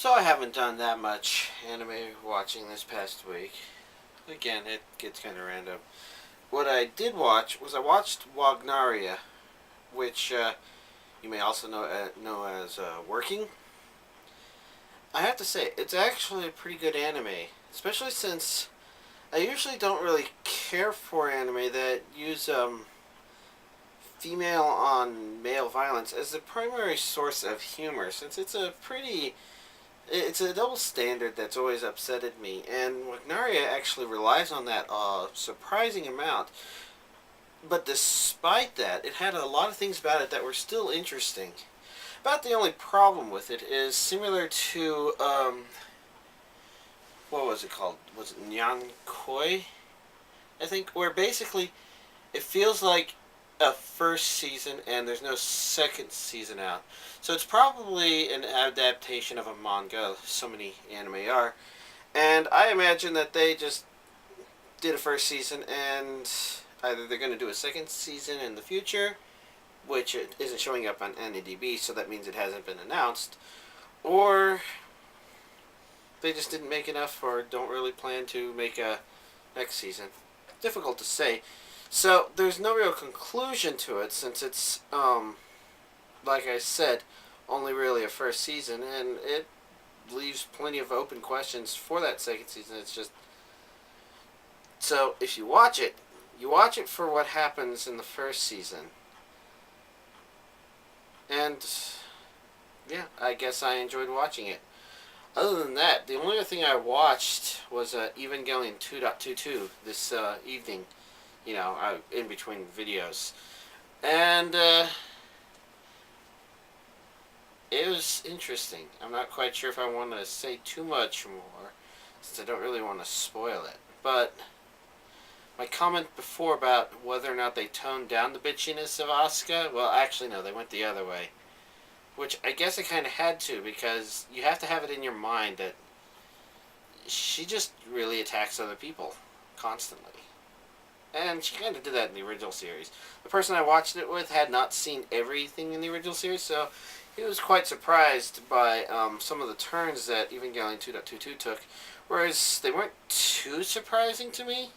So I haven't done that much anime watching this past week. Again, it gets kind of random. What I did watch was I watched Wagnaria, which you may also know as Working. I have to say, it's actually a pretty good anime, especially since I usually don't really care for anime that use female on male violence as the primary source of humor, since it's a double standard that's always upsetted me, and Wagnaria actually relies on that surprising amount. But despite that, it had a lot of things about it that were still interesting. About the only problem with it is similar to what was it called? Was it Nyan Koi? I think where basically it feels like a first season and there's no second season out. So it's probably an adaptation of a manga. So many anime are, and I imagine that they just did a first season and either they're going to do a second season in the future, which it isn't showing up on NADB, so that means it hasn't been announced, or they just didn't make enough or don't really plan to make a next season. Difficult to say. So there's no real conclusion to it since it's, like I said, only really a first season, and it leaves plenty of open questions for that second season. It's just so if you watch it for what happens in the first season. And yeah, I guess I enjoyed watching it. Other than that, the only other thing I watched was Evangelion 2.22 this evening. In between videos. And it was interesting. I'm not quite sure if I want to say too much more, since I don't really want to spoil it. But my comment before about whether or not they toned down the bitchiness of Asuka, well, actually, no, they went the other way. Which I guess I kind of had to, because you have to have it in your mind that she just really attacks other people constantly. And she kind of did that in the original series. The person I watched it with had not seen everything in the original series, so he was quite surprised by some of the turns that Evangelion 2.22 took, whereas they weren't too surprising to me.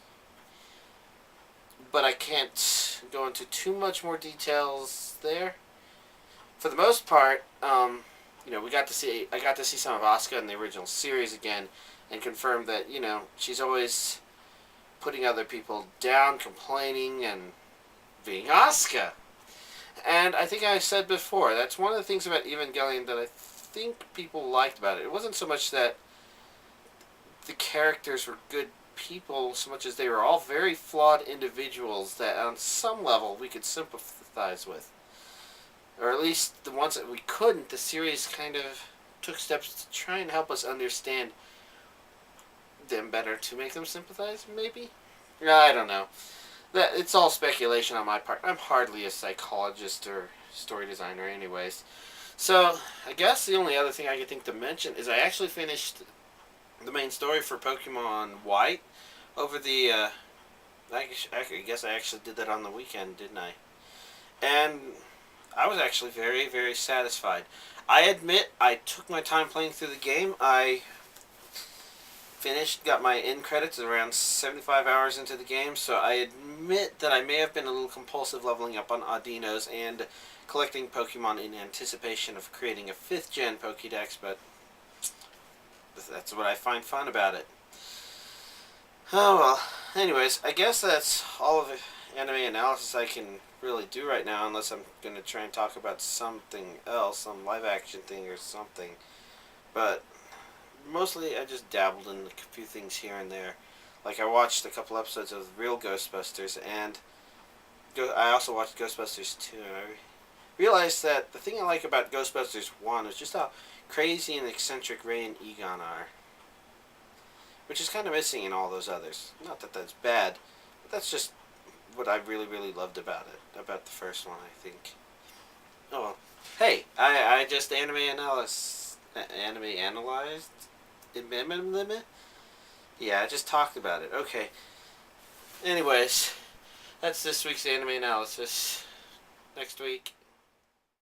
But I can't go into too much more details there. For the most part, I got to see some of Asuka in the original series again, and confirmed that she's always putting other people down, complaining, and being Asuka. And I think I said before, that's one of the things about Evangelion that I think people liked about it. It wasn't so much that the characters were good people, so much as they were all very flawed individuals that on some level we could sympathize with. Or at least the ones that we couldn't, the series kind of took steps to try and help us understand them better to make them sympathize, maybe? I don't know. It's all speculation on my part. I'm hardly a psychologist or story designer anyways. So, I guess the only other thing I could think to mention is I actually finished the main story for Pokemon White over the, I guess I actually did that on the weekend, didn't I? And I was actually very, very satisfied. I admit I took my time playing through the game. I got my end credits around 75 hours into the game, so I admit that I may have been a little compulsive leveling up on Audinos and collecting Pokemon in anticipation of creating a 5th gen Pokédex, but that's what I find fun about it. Oh well, anyways, I guess that's all of the anime analysis I can really do right now, unless I'm going to try and talk about something else, some live action thing or something. But mostly I just dabbled in a few things here and there. Like I watched a couple episodes of Real Ghostbusters, and I also watched Ghostbusters 2, and I realized that the thing I like about Ghostbusters 1 is just how crazy and eccentric Ray and Egon are. Which is kind of missing in all those others. Not that that's bad, but that's just what I really, really loved about it. About the first one, I think. Oh well. Hey, I just anime analyzed. Yeah, I just talked about it. Okay. Anyways, that's this week's anime analysis. Next week,